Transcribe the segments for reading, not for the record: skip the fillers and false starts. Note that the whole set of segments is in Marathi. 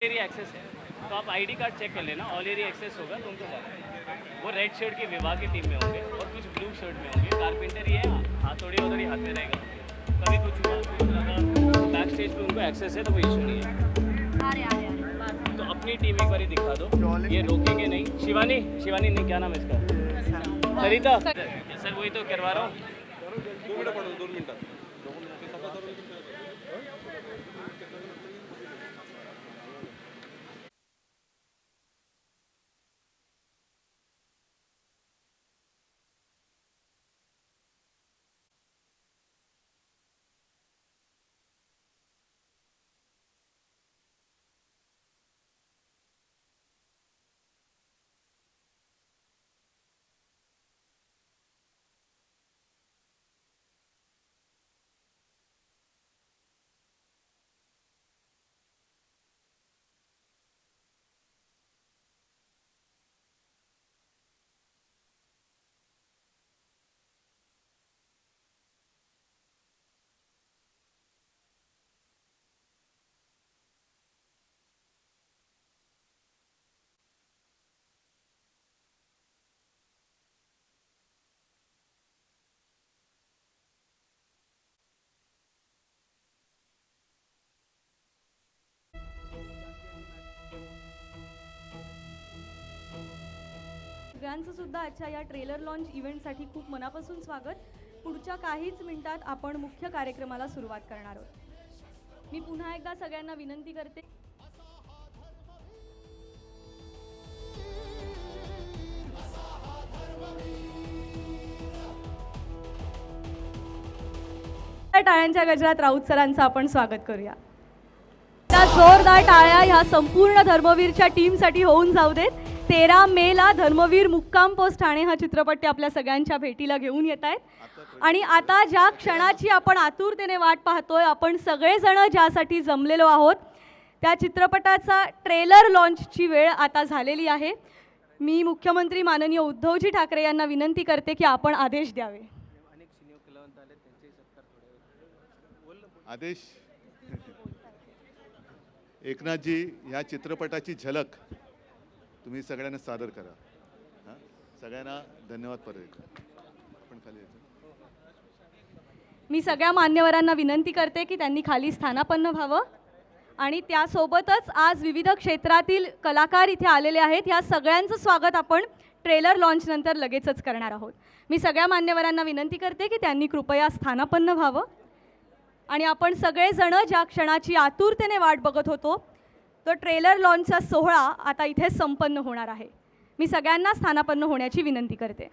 एरिया एक्सेस है तो आप आईडी कार्ड चेक कर लेना, ऑल एरिया एक्सेस होगा तुमको जाना। वो रेड शर्ट के विभाग की टीम में होंगे और कुछ ब्लू शर्ट में होंगे। कारपेंटर ही है, हाथोड़ी उधर ही हाथ में रहेगा। कभी कुछ हुआ कुछ लगा बैक स्टेज पे उनको एक्सेस है तो कोई इशू नहीं है। तो अपनी टीम एक बार दिखा दो, ये रोकेंगे नहीं। शिवानी शिवानी नहीं, क्या नाम है इसका, सरिता सर वही तो करवा रहा हूँ। 2 मिनटं पडून 2 मिनटं सगळ्यांचं सुद्धा आजच्या या ट्रेलर लॉन्च इव्हेंटसाठी खूप मनापासून स्वागत। पुढच्या काहीच मिनिटात आपण मुख्य कार्यक्रमाला सुरुवात करणार आहोत। मी पुन्हा एकदा सगळ्यांना विनंती करते टाळ्यांच्या गजरात राऊत सरांचं आपण स्वागत करूया। त्या जोरदार टाळ्या ह्या संपूर्ण धर्मवीरच्या टीमसाठी होऊन जाऊ देत। 13 मेला धर्मवीर मुक्काम पोस्ट ठाणे हा चित्रपट आपल्या सगळ्यांच्या भेटीला घेऊन येत आहेत। आणि आता ज्या क्षणाची आपण आतुरतेने वाट पाहतोय, आपण सगळेजण ज्यासाठी जमलेलो आहोत, त्या चित्रपटाचा ट्रेलर लॉन्चची वेळ आता झालेली आहे। मी मुख्यमंत्री माननीय उद्धवजी ठाकरे यांना विनंती करते की आपण आदेश द्यावे। आदेश एकनाथजी, ह्या चित्रपटाची झलक तुम्ही सगळ्यांना सादर करा। हां, सगळ्यांना धन्यवाद। परत आपण खाली मी सगळ्या मान्यवरांना विनंती करते की त्यांनी खाली स्थानापन्न व्हावं आणि त्यासोबतच आज विविध क्षेत्रातील कलाकार इथे आलेले आहेत। ह्या सगळ्यांचं स्वागत आपण ट्रेलर लॉन्च नंतर लगेचच करणार आहोत। मी सगळ्या मान्यवरांना विनंती करते की त्यांनी कृपया स्थानापन्न व्हावं आणि आपण सगळेजण ज्या क्षणाची आतुरतेने वाट बघत होतो, तो ट्रेलर लॉन्चचा सोहळा आता इथे संपन्न होणार आहे। मी सगळ्यांना स्थानापन्न होण्याची विनंती करते।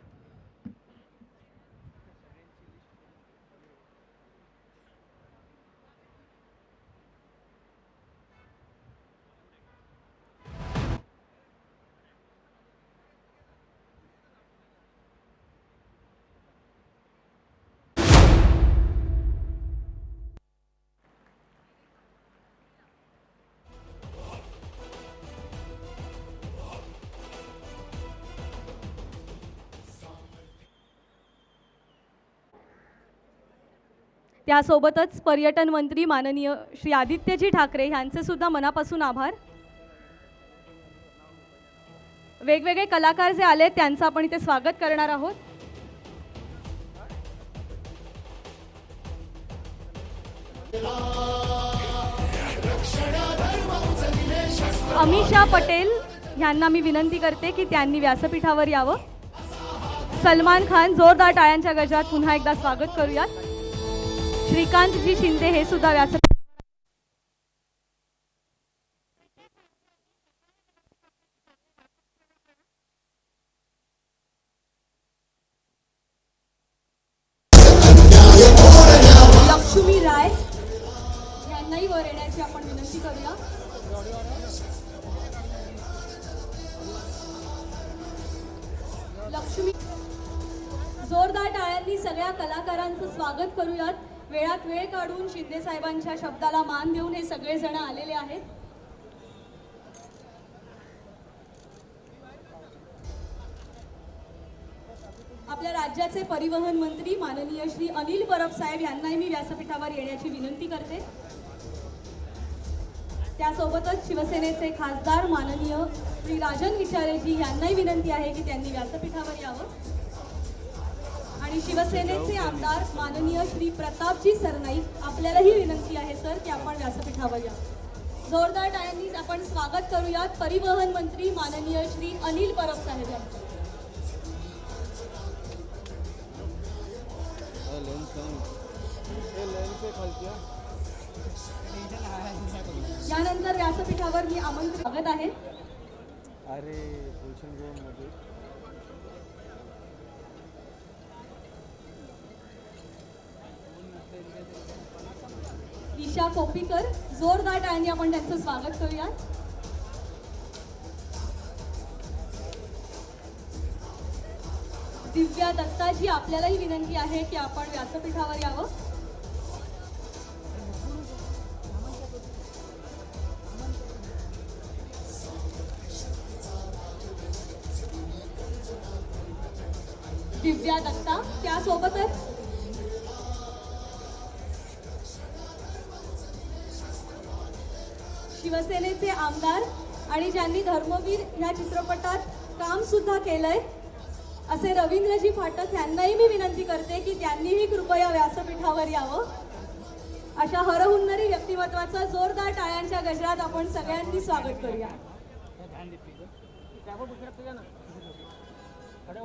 त्यासोबतच पर्यटन मंत्री माननीय श्री आदित्यजी ठाकरे यांचे सुद्धा मनापासून आभार। वेगवेगळे कलाकार जे आले त्यांचं आपण इथे स्वागत करणार आहोत। अमिषा पटेल यांना मी विनंती करते की त्यांनी व्यासपीठावर यावं। सलमान खान, जोरदार टाळ्यांच्या गजरात पुन्हा एकदा स्वागत करूयात। श्रीकांतजी शिंदे हे सुद्धा व्यासपीठ लक्ष्मी राय यांनाही वर येण्याची आपण विनंती करूया। लक्ष्मी, जोरदार टाळ्यांनी सगळ्या कलाकारांचं स्वागत करूयात। वेळात वेळ काढून शिंदे साहेबांच्या शब्दाला मान देऊन हे सगळे जण आलेले आहेत। आपल्या राज्याचे परिवहन मंत्री माननीय श्री अनिल परब साहेब यांनाही मी व्यासपीठावर येण्याची विनंती करते। त्यासोबतच शिवसेनेचे खासदार माननीय श्री राजन विचारेजी यांनाही विनंती आहे की त्यांनी व्यासपीठावर यावं. आणि शिवसेनेचे आमदार माननीय श्री प्रतापजी सरनाईक आपल्यालाही विनंती आहे सर की आपण व्यासपीठावर यावं. जोरदार टाळ्यांनी आपण स्वागत करूयात परिवहन मंत्री माननीय श्री अनिल परब साहेब यांचं. यानंतर व्यासपीठावर मी आमंत्रित स्वागत आहे. अरे भूषण मध्ये ईशा कोपीकर, जोरदार टाळ्यांनी आपण त्यांचं स्वागत करूयात. दिव्या दत्ताजी आपल्यालाही विनंती आहे की आपण व्यासपीठावर यावं. दिव्या दत्ता, त्यासोबतच शिवसेनेचे आमदार आणि ज्यांनी धर्मवीर ह्या चित्रपटात काम सुद्धा केलंय असे रवींद्रजी फाटक यांनाही मी विनंती करते की त्यांनीही कृपया व्यासपीठावर यावं. अशा हरहुन्नरी व्यक्तिमत्वाचं जोरदार टाळ्यांच्या गजरात आपण सगळ्यांनी स्वागत करूया.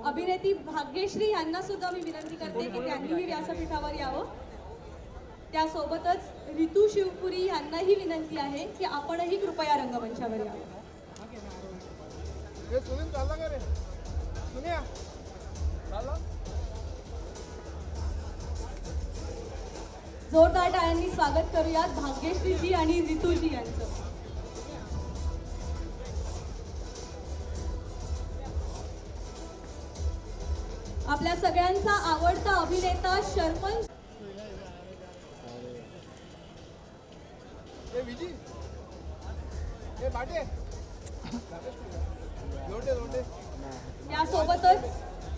अभिनेत्री भाग्यश्री यांना सुद्धा मी विनंती करते की त्यांनीही व्यासपीठावर यावं. त्यासोबतच रितू शिवपुरी यांनाही विनंती आहे की आपणही कृपया रंगमंचावर यावं. जोरदार टाळ्यांनी स्वागत करूयात भाग्यश्रीजी आणि रितूजी यांचं. आपल्या सगळ्यांचा आवडता अभिनेता शर्मन यासोबतच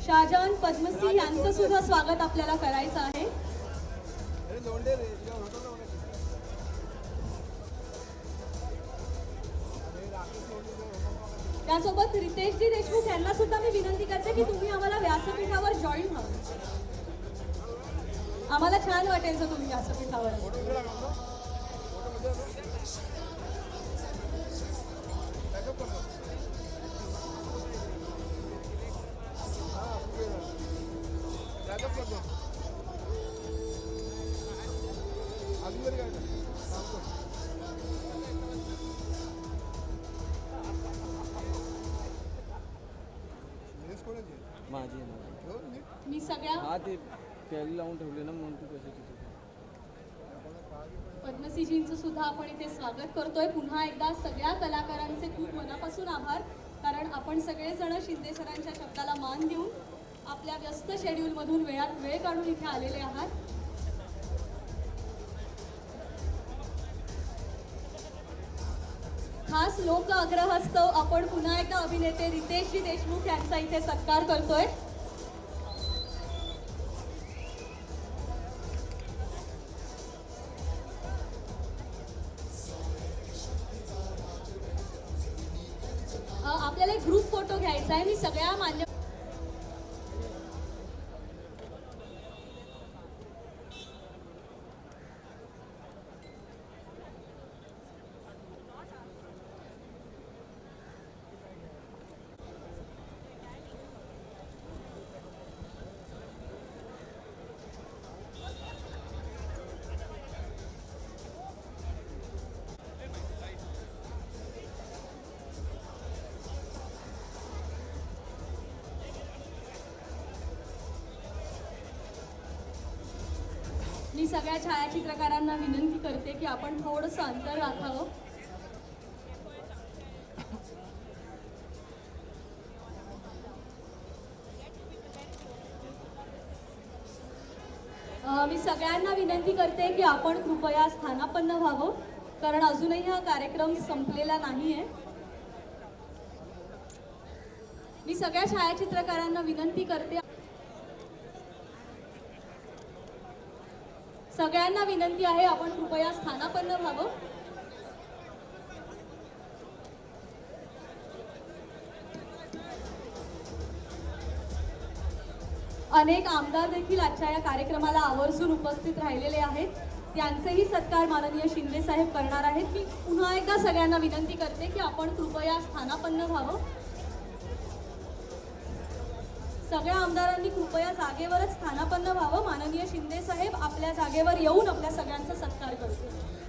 शाहजहान पद्मसी यांचं सुद्धा स्वागत आपल्याला करायचं आहे. त्यासोबत रितेशजी देशमुख यांना सुद्धा मी विनंती करते की तुम्ही आम्हाला व्यासपीठावर जॉईन व्हावं. आम्हाला छान वाटेल जर तुम्ही व्यासपीठावर. मी सगळ्या हा ते प्यायला लावून ठेवले ना म्हणून तू कशाची पद्मसीजींचं सुद्धा आपण इथे स्वागत करतोय. पुन्हा एकदा सगळ्या कलाकारांचे खूप मनापासून आभार, कारण आपण सगळेजण शिंदे सरांच्या शब्दाला मान देऊन आपल्या व्यस्त शेड्यूलमधून वेळ काढून इथे आलेले आहात. खास लोक आग्रहास्तव आपण पुन्हा एकदा अभिनेते रितेशजी देशमुख यांचा इथे सत्कार करतोय. आपल्याला एक ग्रुप फोटो घ्यायचा आहे. मी सगळ्या मान्य मी सगळ्या छायाचित्रकारांना विनंती करते की आपण थोडंसं अंतर राखावं. मी सगळ्यांना विनंती करते की आपण कृपया स्थानापन्न व्हावं, कारण अजूनही हा कार्यक्रम संपलेला नाहीये. मी सगळ्या छायाचित्रकारांना विनंती करते, सगळ्यांना विनंती आहे आपण कृपया स्थानापन्न व्हावं. अनेक आमदार देखील आजच्या या कार्यक्रमाला आवर्जून उपस्थित राहिलेले आहेत. त्यांचेही सत्कार माननीय शिंदे साहेब करणार आहेत. मी पुन्हा एकदा सगळ्यांना विनंती करते की आपण कृपया स्थानापन्न व्हावं. सगळ्या आमदारांनी कृपया जागेवरच स्थानापन्न व्हावं. माननीय शिंदे साहेब आपल्या जागेवर येऊन आपल्या सगळ्यांचा सत्कार करतील.